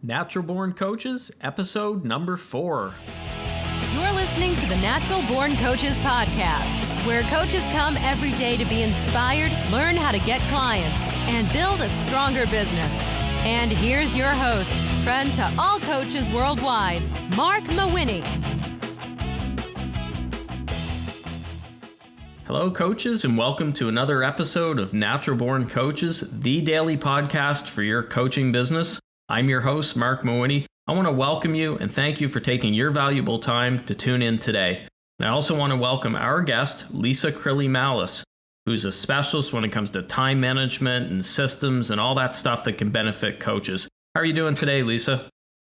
Natural Born Coaches, episode number 4. You're listening to the Natural Born Coaches podcast, where coaches come every day to be inspired, learn how to get clients, and build a stronger business. And here's your host, friend to all coaches worldwide, Marc Mawhinney. Hello, coaches, and welcome to another episode of Natural Born Coaches, the daily podcast for your coaching business. I'm your host, Marc Mawhinney. I want to welcome you and thank you for taking your valuable time to tune in today. And I also want to welcome our guest, Crilley Mallis, who's a specialist when it comes to time management and systems and all that stuff that can benefit coaches. How are you doing today, Lisa?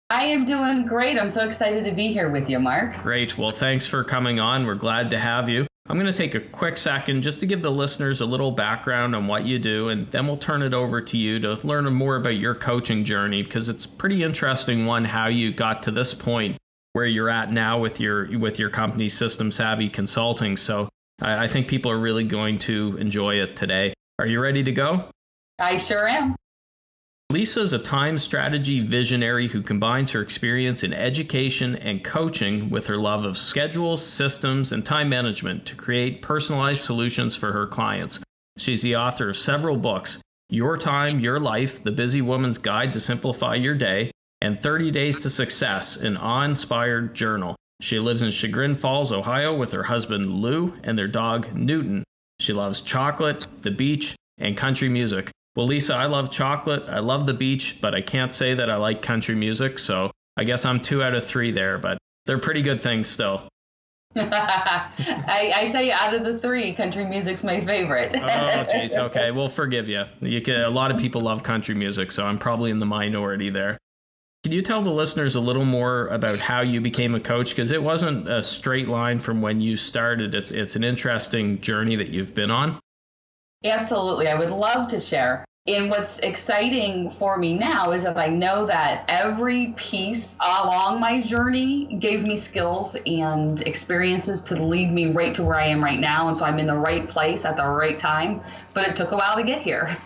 I am doing great. I'm so excited to be here with you, Marc. Great. Well, thanks for coming on. We're glad to have you. I'm going to take a quick second just to give the listeners a little background on what you do, and then we'll turn it over to you to learn more about your coaching journey, because it's a pretty interesting one, how you got to this point where you're at now with your company, SystemSavvy Consulting. So I think people are really going to enjoy it today. Are you ready to go? I sure am. Lisa's a time strategy visionary who combines her experience in education and coaching with her love of schedules, systems, and time management to create personalized solutions for her clients. She's the author of several books, Your Time, Your Life, The Busy Woman's Guide to Simplify Your Day, and 30 Days to Success, an awe-inspired journal. She lives in Chagrin Falls, Ohio with her husband Lou and their dog Newton. She loves chocolate, the beach, and country music. Well, Lisa, I love chocolate, I love the beach, but I can't say that I like country music, so I guess I'm 2 out of 3 there, but they're pretty good things still. I tell you, out of the 3, country music's my favorite. Oh, jeez, okay, we'll forgive you. A lot of people love country music, so I'm probably in the minority there. Can you tell the listeners a little more about how you became a coach? Because it wasn't a straight line from when you started. It's an interesting journey that you've been on. Absolutely. I would love to share. And what's exciting for me now is that I know that every piece along my journey gave me skills and experiences to lead me right to where I am right now. And so I'm in the right place at the right time, but it took a while to get here.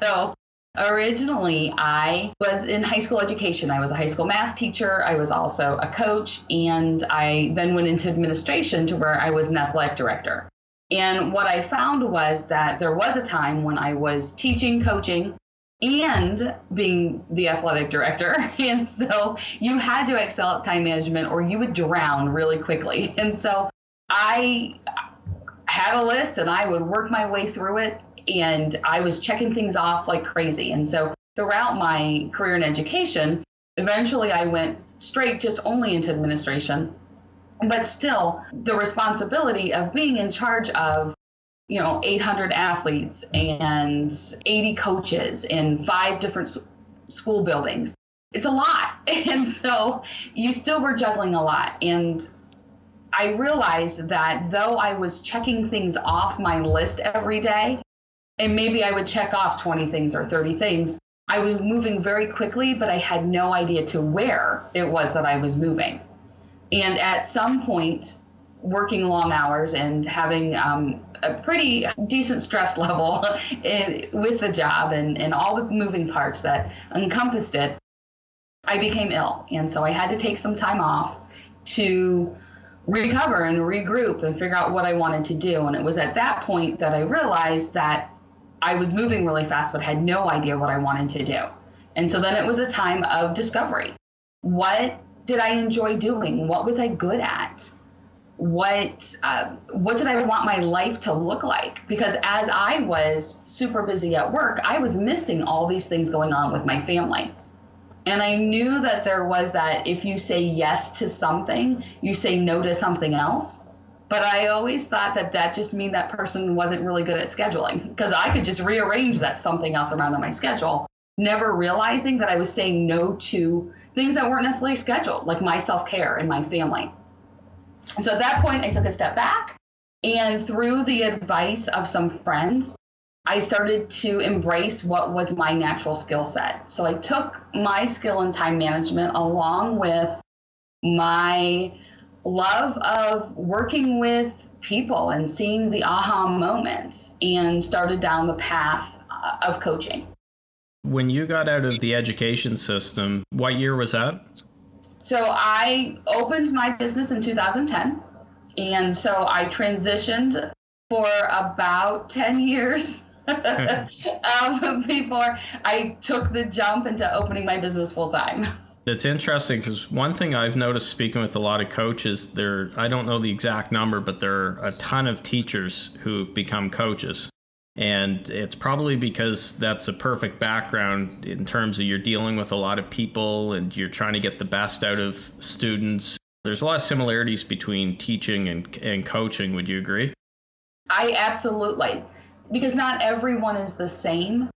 So originally I was in high school education. I was a high school math teacher. I was also a coach. And I then went into administration to where I was an athletic director. And what I found was that there was a time when I was teaching, coaching, and being the athletic director. And so you had to excel at time management or you would drown really quickly. And so I had a list and I would work my way through it. And I was checking things off like crazy. And so throughout my career in education, eventually I went straight just only into administration. But still, the responsibility of being in charge of, 800 athletes and 80 coaches in 5 different school buildings, it's a lot. And so you still were juggling a lot. And I realized that though I was checking things off my list every day, and maybe I would check off 20 things or 30 things, I was moving very quickly, but I had no idea to where it was that I was moving. And at some point, working long hours and having a pretty decent stress level with the job and all the moving parts that encompassed it, I became ill. And so I had to take some time off to recover and regroup and figure out what I wanted to do. And it was at that point that I realized that I was moving really fast, but had no idea what I wanted to do. And so then it was a time of discovery. What did I enjoy doing? What was I good at? What did I want my life to look like? Because as I was super busy at work, I was missing all these things going on with my family. And I knew that there was that if you say yes to something, you say no to something else. But I always thought that just meant that person wasn't really good at scheduling, because I could just rearrange that something else around on my schedule, never realizing that I was saying no to things that weren't necessarily scheduled, like my self-care and my family. And so at that point, I took a step back, and through the advice of some friends, I started to embrace what was my natural skill set. So I took my skill in time management along with my love of working with people and seeing the aha moments, and started down the path of coaching. When you got out of the education system, what year was that? So I opened my business in 2010. And so I transitioned for about 10 years before I took the jump into opening my business full time. It's interesting because one thing I've noticed speaking with a lot of coaches, I don't know the exact number, but there are a ton of teachers who've become coaches. And it's probably because that's a perfect background in terms of you're dealing with a lot of people and you're trying to get the best out of students. There's a lot of similarities between teaching and coaching. Would you agree? I absolutely, because not everyone is the same.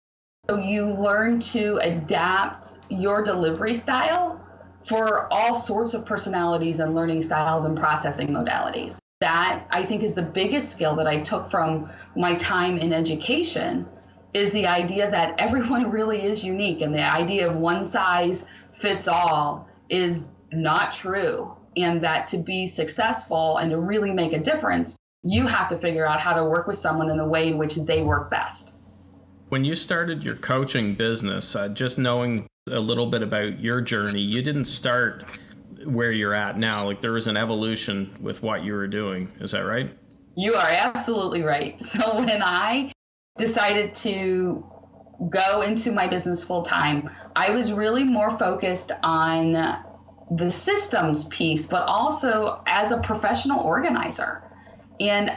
So you learn to adapt your delivery style for all sorts of personalities and learning styles and processing modalities. That, I think, is the biggest skill that I took from my time in education, is the idea that everyone really is unique, and the idea of one size fits all is not true. And that to be successful and to really make a difference, you have to figure out how to work with someone in the way in which they work best. When you started your coaching business, just knowing a little bit about your journey, you didn't start where you're at now. Like, there was an evolution with what you were doing. Is that right? You are absolutely right. So when I decided to go into my business full time, I was really more focused on the systems piece, but also as a professional organizer. And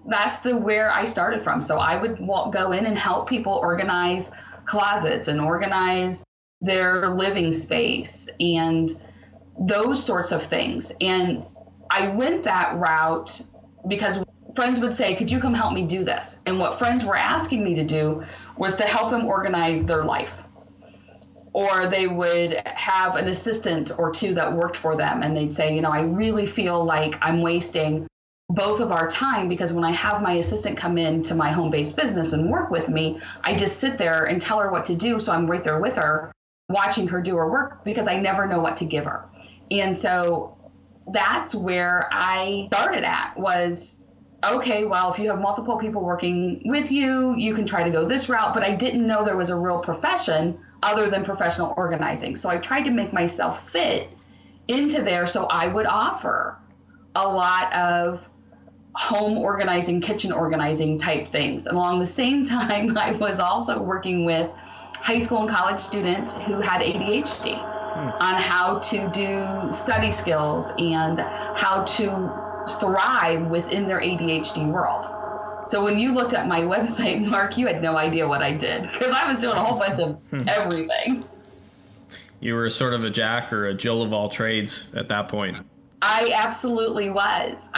that's where I started from. So I would go in and help people organize closets and organize their living space and those sorts of things. And I went that route because friends would say, could you come help me do this? And what friends were asking me to do was to help them organize their life. Or they would have an assistant or two that worked for them, and they'd say, I really feel like I'm wasting both of our time, because when I have my assistant come in to my home-based business and work with me, I just sit there and tell her what to do. So I'm right there with her, watching her do her work, because I never know what to give her. And so that's where I started at, was, okay, well, if you have multiple people working with you, you can try to go this route. But I didn't know there was a real profession other than professional organizing. So I tried to make myself fit into there. So I would offer a lot of home organizing, kitchen organizing type things. And along the same time, I was also working with high school and college students who had ADHD on how to do study skills and how to thrive within their ADHD world. So when you looked at my website, Mark, you had no idea what I did, because I was doing a whole bunch of everything. You were sort of a Jack or a Jill of all trades at that point. I absolutely was.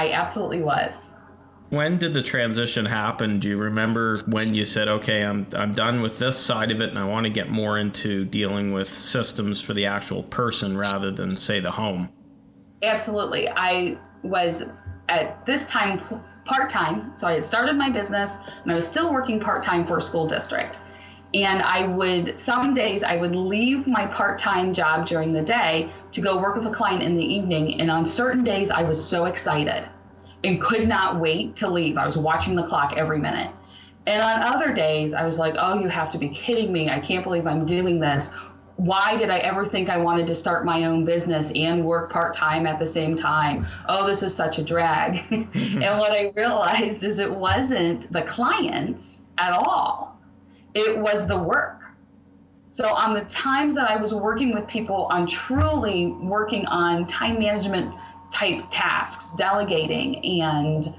When did the transition happen? Do you remember when you said, okay, I'm done with this side of it and I want to get more into dealing with systems for the actual person rather than, say, the home? Absolutely. I was at this time part-time. So I had started my business and I was still working part-time for a school district. And some days I would leave my part-time job during the day to go work with a client in the evening. And on certain days I was so excited and could not wait to leave. I was watching the clock every minute. And on other days I was like, oh, you have to be kidding me. I can't believe I'm doing this. Why did I ever think I wanted to start my own business and work part-time at the same time? Oh, this is such a drag. And what I realized is it wasn't the clients at all. It was the work. So on the times that I was working with people on truly working on time management type tasks, delegating and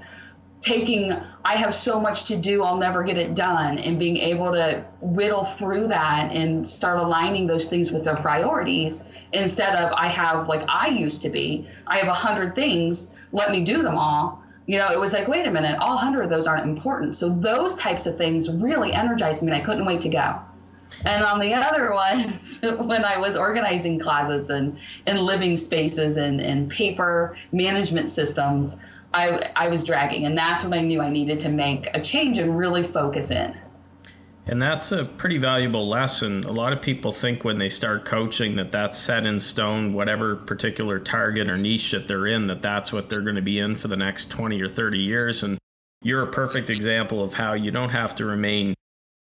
I have so much to do, I'll never get it done, and being able to whittle through that and start aligning those things with their priorities instead of I used to be, I have 100 things, let me do them all. It was like, wait a minute, all 100 of those aren't important. So those types of things really energized me and I couldn't wait to go. And on the other ones, when I was organizing closets and living spaces and paper management systems, I was dragging. And that's when I knew I needed to make a change and really focus in. And that's a pretty valuable lesson. A lot of people think when they start coaching that that's set in stone, whatever particular target or niche that they're in, that's what they're going to be in for the next 20 or 30 years. And you're a perfect example of how you don't have to remain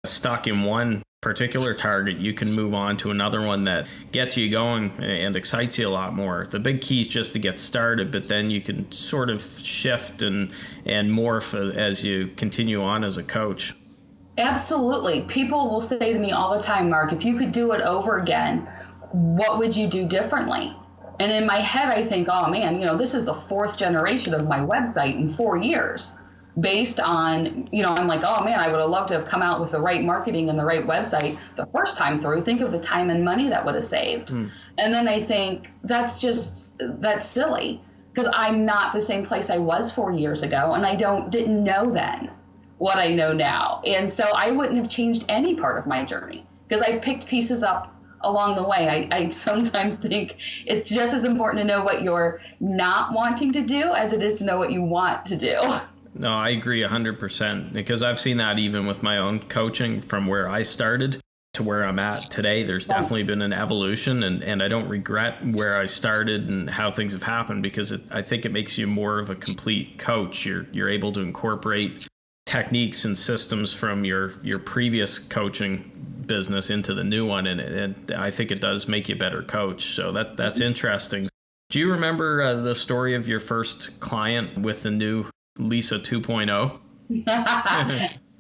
stuck in one particular target, you can move on to another one that gets you going and excites you a lot more. The big key is just to get started, but then you can sort of shift and morph as you continue on as a coach. Absolutely. People will say to me all the time, Mark, if you could do it over again, what would you do differently? And in my head, I think, oh man, this is the 4th generation of my website in 4 years. Based on, I'm like, oh man, I would have loved to have come out with the right marketing and the right website the first time through. Think of the time and money that would have saved. And then I think that's silly, because I'm not the same place I was 4 years ago, and I didn't know then what I know now. And so I wouldn't have changed any part of my journey, because I picked pieces up along the way. I sometimes think it's just as important to know what you're not wanting to do as it is to know what you want to do. No, I agree 100%, because I've seen that even with my own coaching from where I started to where I'm at today. There's definitely been an evolution, and I don't regret where I started and how things have happened, because I think it makes you more of a complete coach. You're able to incorporate techniques and systems from your previous coaching business into the new one, and I think it does make you a better coach. So that's interesting. Do you remember the story of your first client with the new Lisa 2.0?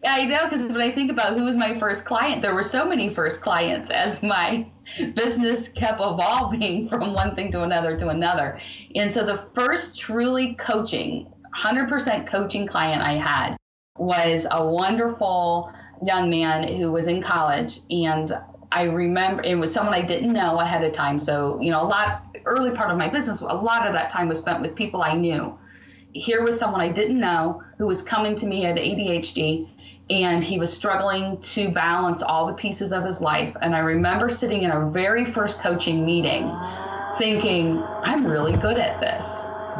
I know, because when I think about who was my first client, there were so many first clients as my business kept evolving from one thing to another. And so the first truly coaching, 100% coaching client I had was a wonderful young man who was in college. And I remember it was someone I didn't know ahead of time. So, early part of my business, a lot of that time was spent with people I knew. Here was someone I didn't know who was coming to me at ADHD, and he was struggling to balance all the pieces of his life. And I remember sitting in our very first coaching meeting thinking, I'm really good at this.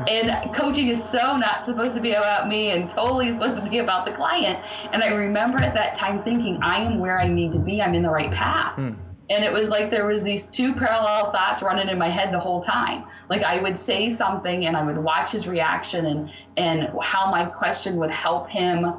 And coaching is so not supposed to be about me and totally supposed to be about the client. And I remember at that time thinking, I am where I need to be. I'm in the right path. And it was like there was these two parallel thoughts running in my head the whole time. Like I would say something and I would watch his reaction and how my question would help him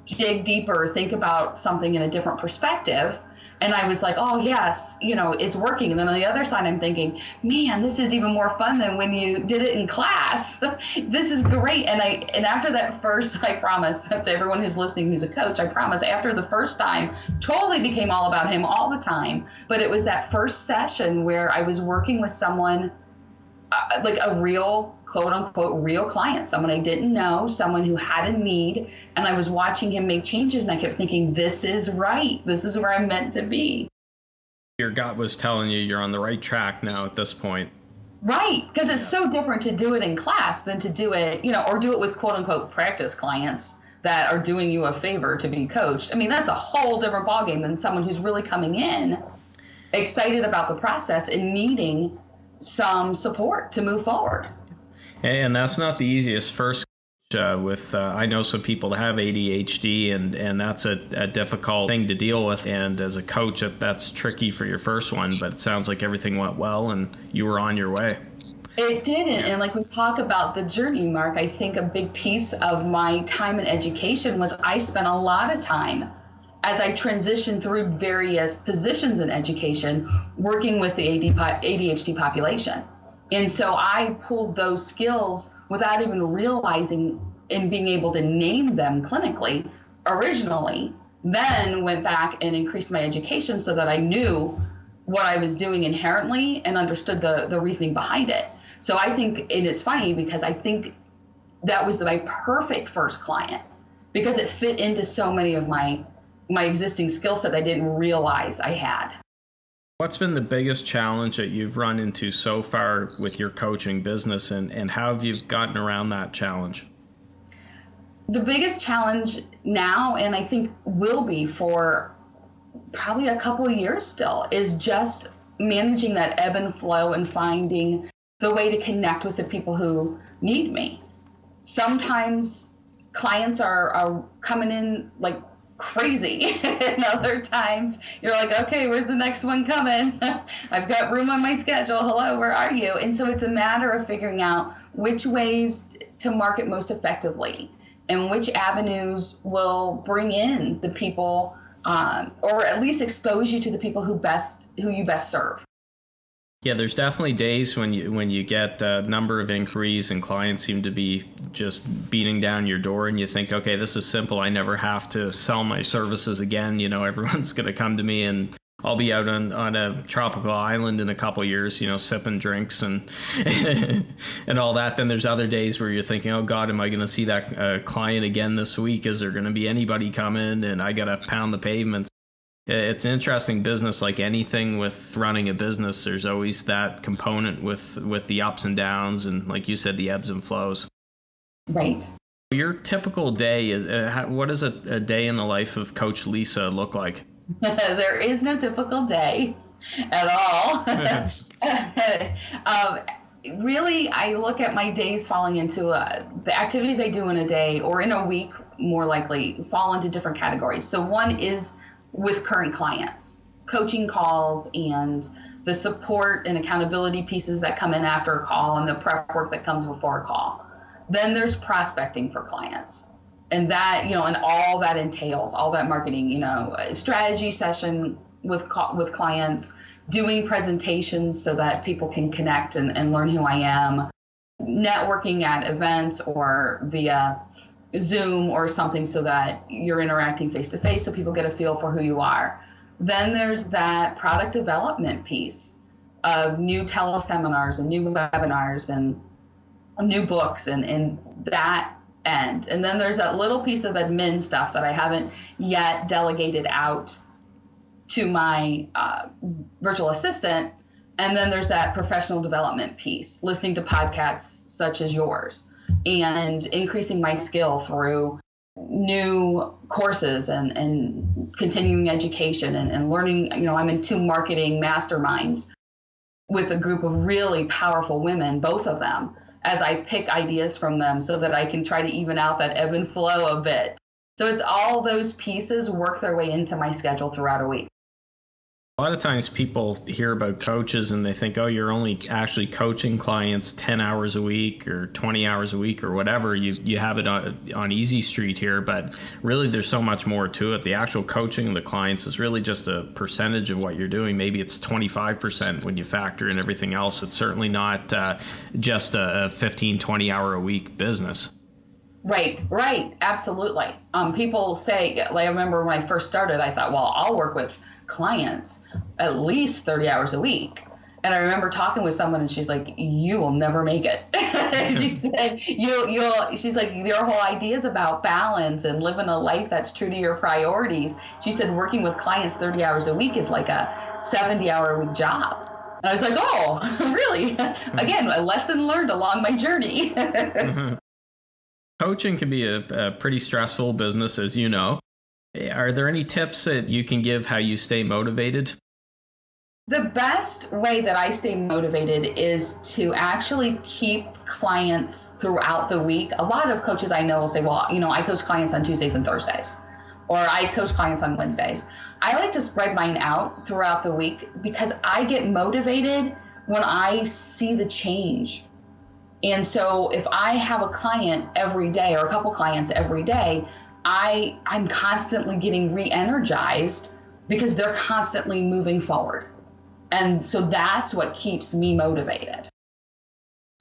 dig deeper, think about something in a different perspective. And I was like, oh, yes, it's working. And then on the other side, I'm thinking, man, this is even more fun than when you did it in class. This is great. And after that first, I promise to everyone who's listening who's a coach, I promise after the first time, totally became all about him all the time. But it was that first session where I was working with someone like a real, quote unquote, real client, someone I didn't know, someone who had a need, and I was watching him make changes, and I kept thinking, this is right. This is where I'm meant to be. Your gut was telling you you're on the right track now at this point. Right, because it's so different to do it in class than to do it, or do it with quote unquote practice clients that are doing you a favor to be coached. I mean, that's a whole different ballgame than someone who's really coming in excited about the process and needing some support to move forward. And that's not the easiest first I know some people that have ADHD, and that's a difficult thing to deal with. And as a coach, that's tricky for your first one, but it sounds like everything went well and you were on your way. It didn't. And like we talk about the journey, Mark, I think a big piece of my time in education was I spent a lot of time as I transitioned through various positions in education, working with the ADHD population. And so I pulled those skills without even realizing and being able to name them clinically originally, then went back and increased my education so that I knew what I was doing inherently and understood the reasoning behind it. So I think, and it's funny because I think that was my perfect first client because it fit into so many of my existing skill set I didn't realize I had. What's been the biggest challenge that you've run into so far with your coaching business, and how have you gotten around that challenge? The biggest challenge now, and I think will be for probably a couple of years still, is just managing that ebb and flow and finding the way to connect with the people who need me. Sometimes clients are coming in like crazy, and other times you're like, okay, where's the next one coming? I've got room on my schedule. Hello, where are you? And so it's a matter of figuring out which ways to market most effectively and which avenues will bring in the people or at least expose you to the people who you best serve. Yeah, there's definitely days when you get a number of inquiries and clients seem to be just beating down your door, and you think, okay, this is simple. I never have to sell my services again. Everyone's going to come to me, and I'll be out on a tropical island in a couple of years, sipping drinks and and all that. Then there's other days where you're thinking, oh God, am I going to see that client again this week? Is there going to be anybody coming? And I got to pound the pavements. It's an interesting business, like anything with running a business. There's always that component with the ups and downs, and like you said, the ebbs and flows. Right. Your typical day is what does a day in the life of Coach Lisa look like? There is no typical day at all. Really, I look at my days falling into the activities I do in a day or in a week, more likely, fall into different categories. So one is with current clients, coaching calls and the support and accountability pieces that come in after a call and the prep work that comes before a call. Then there's prospecting for clients. And that, and all that entails, all that marketing, strategy session with clients, doing presentations so that people can connect and learn who I am, networking at events or via Zoom or something so that you're interacting face to face so people get a feel for who you are. Then there's that product development piece of new teleseminars and new webinars and new books and that end. And then there's that little piece of admin stuff that I haven't yet delegated out to my virtual assistant. And then there's that professional development piece, listening to podcasts such as yours, and increasing my skill through new courses and continuing education and learning. I'm in 2 marketing masterminds with a group of really powerful women, both of them, as I pick ideas from them so that I can try to even out that ebb and flow a bit. So it's all those pieces work their way into my schedule throughout a week. A lot of times people hear about coaches and they think, oh, you're only actually coaching clients 10 hours a week or 20 hours a week or whatever. You have it on Easy Street here, but really there's so much more to it. The actual coaching of the clients is really just a percentage of what you're doing. Maybe it's 25% when you factor in everything else. It's certainly not just a 15, 20 hour a week business. Right. Absolutely. People say, like I remember when I first started, I thought, well, I'll work with clients at least 30 hours a week. And I remember talking with someone and she's like, you will never make it. She said, she's like, your whole idea is about balance and living a life that's true to your priorities. She said, working with clients 30 hours a week is like a 70-hour-a-week job. And I was like, oh, really? Again, a lesson learned along my journey. Coaching can be a pretty stressful business, as you know. Are there any tips that you can give how you stay motivated? The best way that I stay motivated is to actually keep clients throughout the week. A lot of coaches I know will say, well, I coach clients on Tuesdays and Thursdays, or I coach clients on Wednesdays. I like to spread mine out throughout the week because I get motivated when I see the change. And so if I have a client every day or a couple clients every day, I'm constantly getting re-energized because they're constantly moving forward. And so that's what keeps me motivated.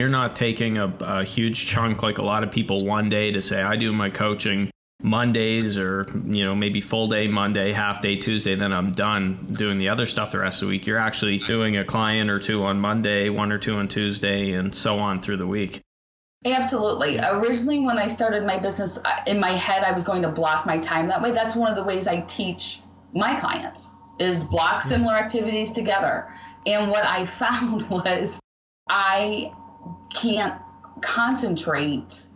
You're not taking a huge chunk like a lot of people one day to say, I do my coaching Mondays or, maybe full day Monday, half day Tuesday, then I'm done doing the other stuff the rest of the week. You're actually doing a client or 2 on Monday, 1 or 2 on Tuesday, and so on through the week. Absolutely. Originally, when I started my business, in my head, I was going to block my time that way. That's one of the ways I teach my clients is block similar activities together. And what I found was I can't concentrate,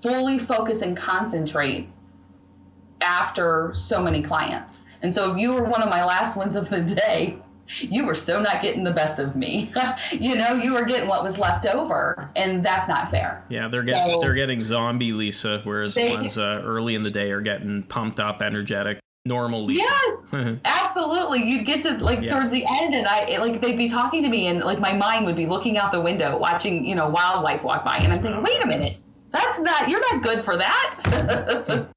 fully focus and concentrate after so many clients. And so if you were one of my last ones of the day, you were so not getting the best of me. You were getting what was left over, and that's not fair. Yeah, they're getting zombie Lisa, whereas the ones early in the day are getting pumped up, energetic, normal Lisa. Yes, absolutely. You'd get to towards the end, and they'd be talking to me, and my mind would be looking out the window, watching wildlife walk by, and I'm thinking, wait a minute, you're not good for that.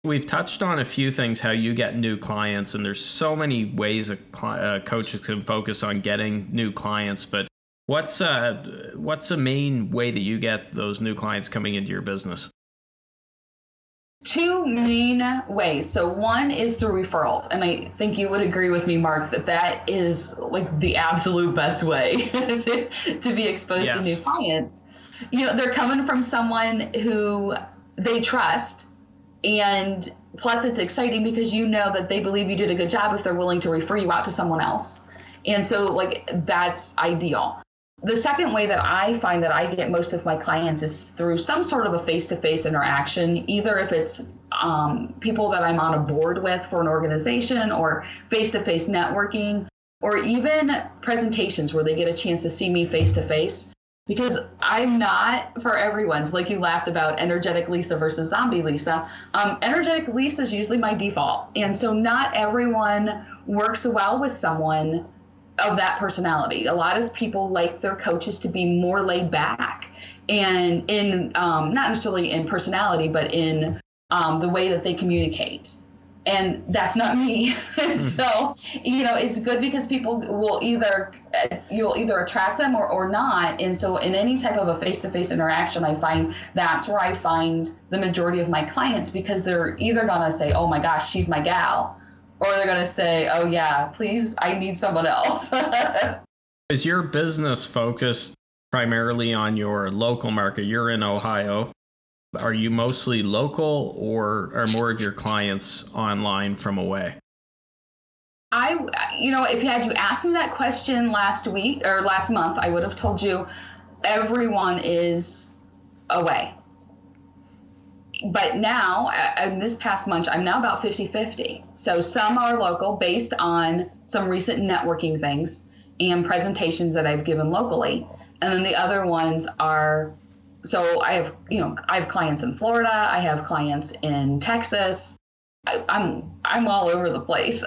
We've touched on a few things, how you get new clients, and there's so many ways coaches can focus on getting new clients. But what's the main way that you get those new clients coming into your business? Two main ways. So one is through referrals. And I think you would agree with me, Mark, that is like the absolute best way to be exposed to new clients. They're coming from someone who they trust. And plus it's exciting because that they believe you did a good job if they're willing to refer you out to someone else. And so that's ideal. The second way that I find that I get most of my clients is through some sort of a face-to-face interaction, either if it's people that I'm on a board with for an organization, or face-to-face networking, or even presentations where they get a chance to see me face-to-face. Because I'm not for everyone's, like you laughed about energetic Lisa versus zombie Lisa. Energetic Lisa is usually my default. And so not everyone works well with someone of that personality. A lot of people like their coaches to be more laid back, and in not necessarily in personality, but in the way that they communicate. And that's not me. So, it's good because people will you'll either attract them or not. And so in any type of a face-to-face interaction, I find that's where I find the majority of my clients, because they're either going to say, oh my gosh, she's my gal, or they're going to say, oh yeah, please, I need someone else. Is your business focused primarily on your local market? You're in Ohio. Are you mostly local, or are more of your clients online from away? If had you asked me that question last week or last month, I would have told you everyone is away. But now, in this past month, I'm now about 50-50. So some are local based on some recent networking things and presentations that I've given locally. And then the other ones are, so I have clients in Florida. I have clients in Texas. I'm all over the place.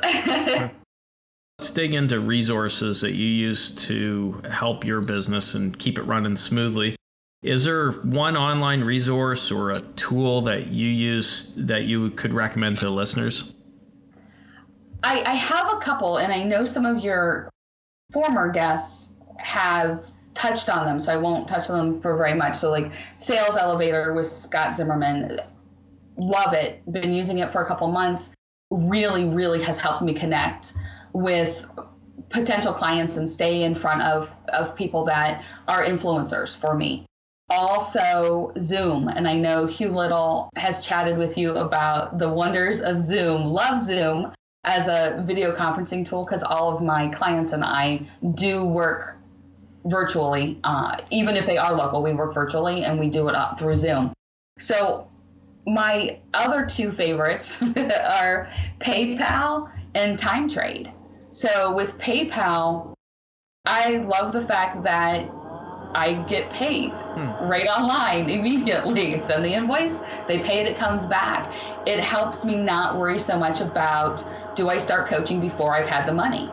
Let's dig into resources that you use to help your business and keep it running smoothly. Is there one online resource or a tool that you use that you could recommend to listeners? I have a couple, and I know some of your former guests have touched on them, so I won't touch on them for very much. So like Sales Elevator with Scott Zimmerman, love it. Been using it for a couple months. Really, really has helped me connect with potential clients and stay in front of people that are influencers for me. Also Zoom, and I know Hugh Little has chatted with you about the wonders of Zoom. Love Zoom as a video conferencing tool, because all of my clients and I do work virtually. Even if they are local, we work virtually, and we do it through Zoom. So my other two favorites are PayPal and Time Trade. So with PayPal, I love the fact that I get paid right online immediately. Send the invoice, they pay it, it comes back. It helps me not worry so much about, do I start coaching before I've had the money?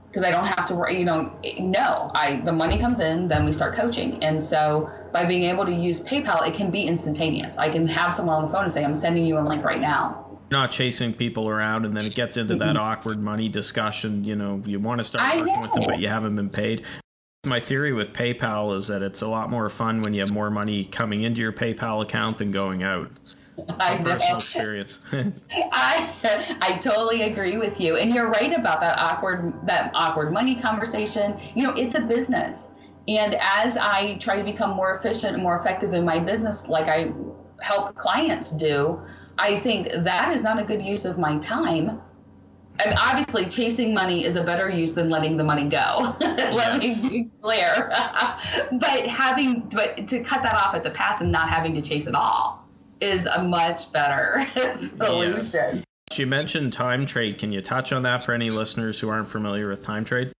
Because I don't have to worry, the money comes in, then we start coaching. And so by being able to use PayPal, it can be instantaneous. I can have someone on the phone and say, I'm sending you a link right now. Not chasing people around, and then it gets into that awkward money discussion. You want to start working with them, but you haven't been paid. My theory with PayPal is that it's a lot more fun when you have more money coming into your PayPal account than going out. I know. Personal experience. I totally agree with you, and you're right about that awkward money conversation. It's a business, and as I try to become more efficient and more effective in my business, like I help clients do, I think that is not a good use of my time. And obviously, chasing money is a better use than letting the money go. Let me be clear. But to cut that off at the pass and not having to chase it all is a much better solution. Yes. You mentioned Time Trade. Can you touch on that for any listeners who aren't familiar with Time Trade?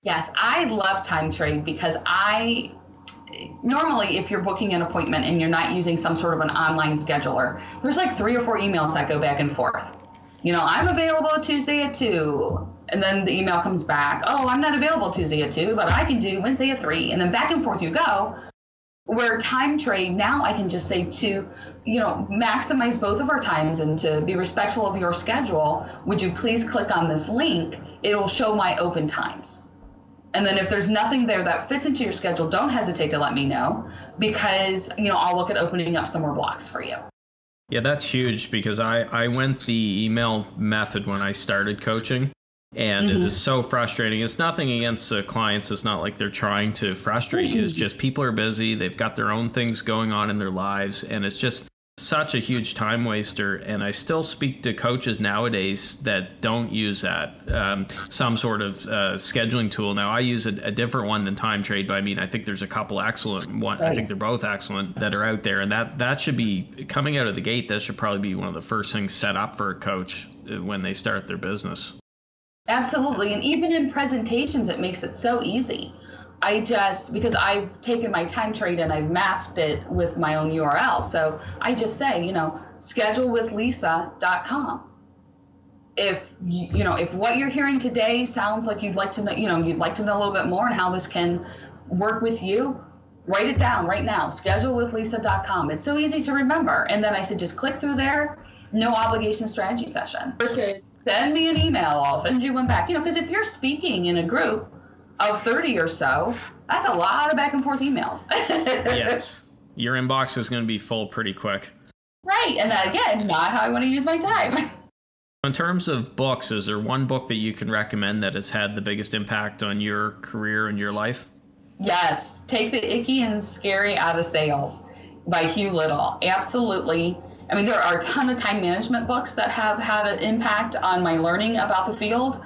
Yes, I love Time Trade because normally, if you're booking an appointment and you're not using some sort of an online scheduler, there's like 3 or 4 emails that go back and forth. I'm available Tuesday at 2. And then the email comes back, oh, I'm not available Tuesday at 2, but I can do Wednesday at 3. And then back and forth you go. Where time trade, now I can just say to, maximize both of our times and to be respectful of your schedule, would you please click on this link? It will show my open times. And then if there's nothing there that fits into your schedule, don't hesitate to let me know, because, I'll look at opening up some more blocks for you. Yeah, that's huge, because I went the email method when I started coaching, and it is so frustrating. It's nothing against clients. It's not like they're trying to frustrate you. It's just people are busy. They've got their own things going on in their lives, and it's just such a huge time waster. And I still speak to coaches nowadays that don't use that, some sort of scheduling tool. Now, I use a different one than time trade, but I mean, I think there's a couple excellent ones. I think they're both excellent that are out there, and that should be coming out of the gate. That should probably be one of the first things set up for a coach when they start their business. Absolutely. And even in presentations, it makes it so easy. Because I've taken my time trade and I've masked it with my own URL. So I just say, schedulewithlisa.com. If what you're hearing today sounds like you'd like to know, you'd like to know a little bit more on how this can work with you, write it down right now, schedulewithlisa.com. It's so easy to remember. And then I said, just click through there, no obligation strategy session. Versus send me an email, I'll send you one back. Because if you're speaking in a group of 30 or so, that's a lot of back and forth emails. Yes. Your inbox is going to be full pretty quick. Right. And that, again, not how I want to use my time. In terms of books, is there one book that you can recommend that has had the biggest impact on your career and your life? Yes. Take the Icky and Scary Out of Sales by Hugh Little. Absolutely. I mean, there are a ton of time management books that have had an impact on my learning about the field,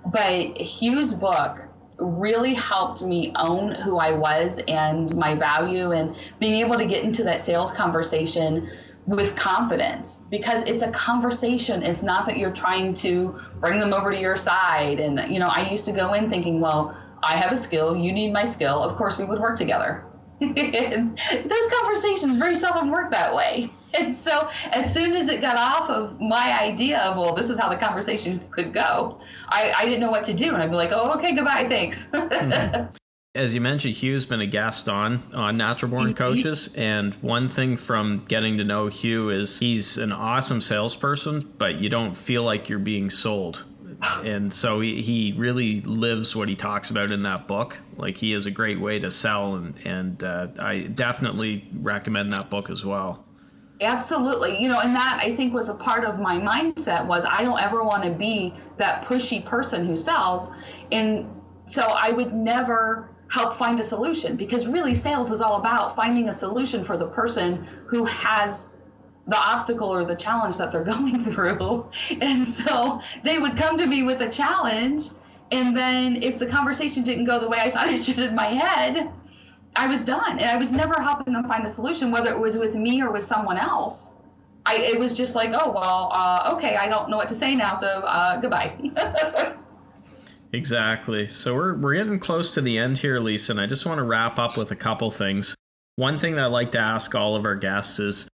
but Hugh's book really helped me own who I was and my value, and being able to get into that sales conversation with confidence, because it's a conversation. It's not that you're trying to bring them over to your side. And, I used to go in thinking, well, I have a skill, you need my skill. Of course, we would work together. Those conversations very seldom work that way. And so as soon as it got off of my idea of, well, this is how the conversation could go, I didn't know what to do. And I'd be like, oh, okay, goodbye, thanks. As you mentioned, Hugh's been a guest on Natural Born Coaches. And one thing from getting to know Hugh is he's an awesome salesperson, but you don't feel like you're being sold. And so he really lives what he talks about in that book. Like, he is a great way to sell, and I definitely recommend that book as well. Absolutely. And that, I think, was a part of my mindset, was I don't ever want to be that pushy person who sells. And so I would never help find a solution, because really sales is all about finding a solution for the person who has the obstacle or the challenge that they're going through. And so they would come to me with a challenge, and then if the conversation didn't go the way I thought it should in my head, I was done. And I was never helping them find a solution, whether it was with me or with someone else. It was just like, oh, well, okay, I don't know what to say now, so goodbye. Exactly. So we're getting close to the end here, Lisa, and I just want to wrap up with a couple things. One thing that I'd like to ask all of our guests is,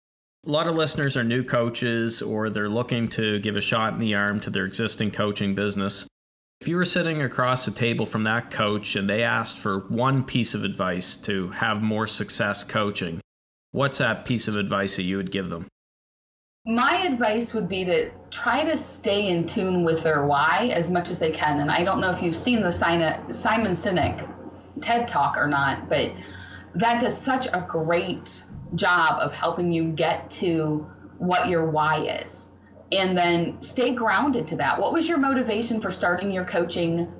a lot of listeners are new coaches, or they're looking to give a shot in the arm to their existing coaching business. If you were sitting across the table from that coach and they asked for one piece of advice to have more success coaching, what's that piece of advice that you would give them? My advice would be to try to stay in tune with their why as much as they can. And I don't know if you've seen the Simon Sinek TED Talk or not, but that does such a great job of helping you get to what your why is. And then stay grounded to that. What was your motivation for starting your coaching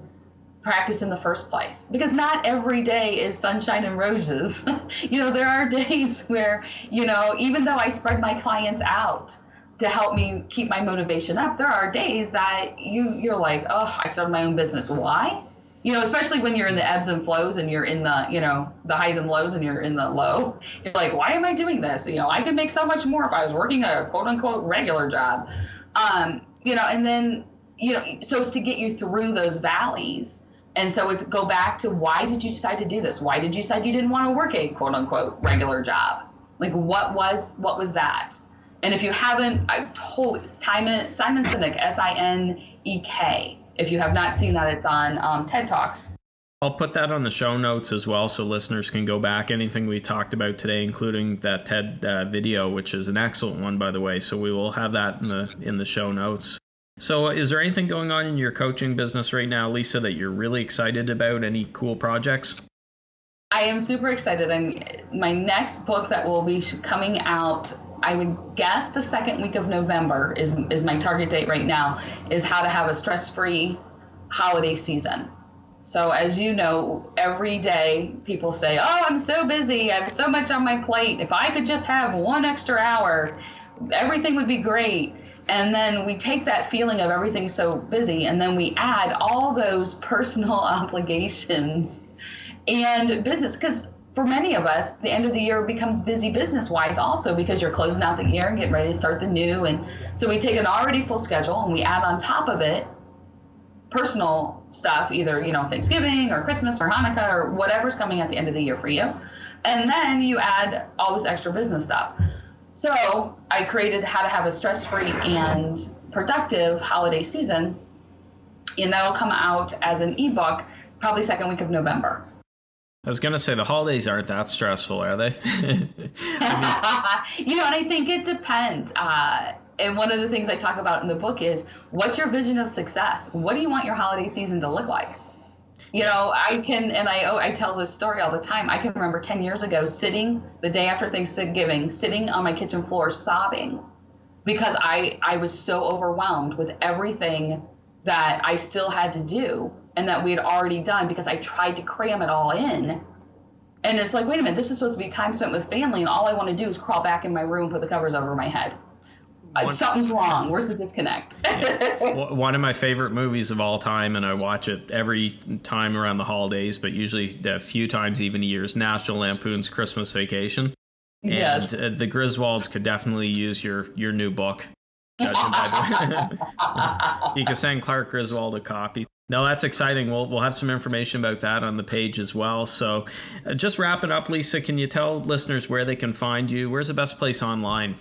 practice in the first place? Because not every day is sunshine and roses. There are days where, even though I spread my clients out to help me keep my motivation up, there are days that you're like, oh, I started my own business. Why? Especially when you're in the ebbs and flows and you're in the, the highs and lows and you're in the low. You're like, why am I doing this? I could make so much more if I was working a quote unquote regular job. And then, so it's to get you through those valleys. And so it's go back to, why did you decide to do this? Why did you decide you didn't want to work a quote unquote regular job? Like, what was that? And if you haven't, it's Simon Sinek, Sinek. If you have not seen that, it's on TED Talks. I'll put that on the show notes as well so listeners can go back. Anything we talked about today, including that TED video, which is an excellent one, by the way. So we will have that in the show notes. So is there anything going on in your coaching business right now, Lisa, that you're really excited about? Any cool projects? I am super excited. My next book that will be coming out, I would guess the second week of November is my target date right now, is how to have a stress-free holiday season. So as you know, every day people say, oh, I'm so busy. I have so much on my plate. If I could just have 1 extra hour, everything would be great. And then we take that feeling of everything so busy, and then we add all those personal obligations and business. Because for many of us, the end of the year becomes busy business-wise also, because you're closing out the year and getting ready to start the new. And so we take an already full schedule and we add on top of it personal stuff, either, Thanksgiving or Christmas or Hanukkah or whatever's coming at the end of the year for you. And then you add all this extra business stuff. So I created how to have a stress-free and productive holiday season, and that'll come out as an ebook probably second week of November. I was going to say the holidays aren't that stressful, are they? And I think it depends. And one of the things I talk about in the book is, what's your vision of success? What do you want your holiday season to look like? I tell this story all the time. I can remember 10 years ago sitting the day after Thanksgiving, sitting on my kitchen floor sobbing because I was so overwhelmed with everything that I still had to do and that we had already done, because I tried to cram it all in. And it's like, wait a minute, this is supposed to be time spent with family, and all I want to do is crawl back in my room, put the covers over my head. Something's wrong. Where's the disconnect? One of my favorite movies of all time, and I watch it every time around the holidays, but usually a few times even a year, is National Lampoon's Christmas Vacation. Yes. And the Griswolds could definitely use your new book. Judging by the you can send Clark Griswold a copy. No, that's exciting. We'll have some information about that on the page as well. So just wrapping up, Lisa, can you tell listeners where they can find you? Where's the best place online?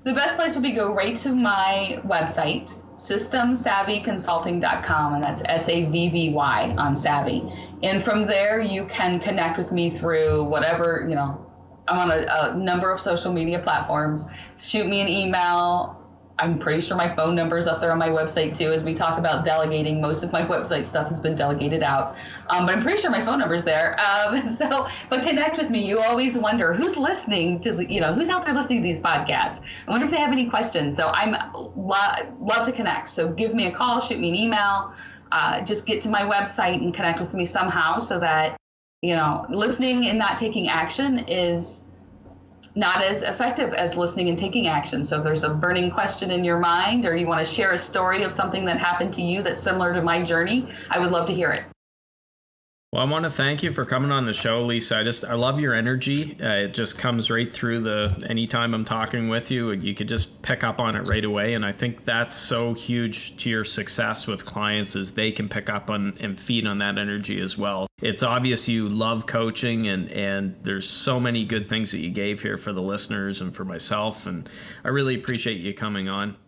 The best place would be go right to my website, SystemSavvyConsulting.com, and that's SAVVY on Savvy. And from there, you can connect with me through whatever, I'm on a number of social media platforms. Shoot me an email. I'm pretty sure my phone number is up there on my website too. As we talk about delegating, most of my website stuff has been delegated out. But I'm pretty sure my phone number is there. But connect with me. You always wonder who's listening to who's out there listening to these podcasts. I wonder if they have any questions. So I'm love to connect. So give me a call, shoot me an email, just get to my website and connect with me somehow, so that listening and not taking action is not as effective as listening and taking action. So if there's a burning question in your mind, or you want to share a story of something that happened to you that's similar to my journey, I would love to hear it. Well, I want to thank you for coming on the show, Lisa. I love your energy. It just comes right through anytime I'm talking with you, you could just pick up on it right away. And I think that's so huge to your success with clients, is they can pick up on and feed on that energy as well. It's obvious you love coaching, and there's so many good things that you gave here for the listeners and for myself. And I really appreciate you coming on.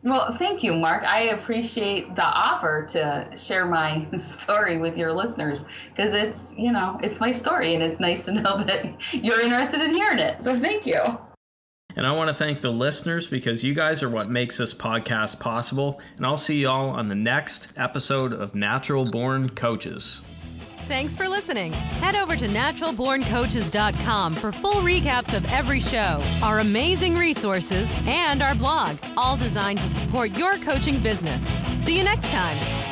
Well, thank you, Mark. I appreciate the offer to share my story with your listeners, because it's my story, and it's nice to know that you're interested in hearing it. So thank you. And I want to thank the listeners, because you guys are what makes this podcast possible. And I'll see you all on the next episode of Natural Born Coaches. Thanks for listening. Head over to naturalborncoaches.com for full recaps of every show, our amazing resources, and our blog, all designed to support your coaching business. See you next time.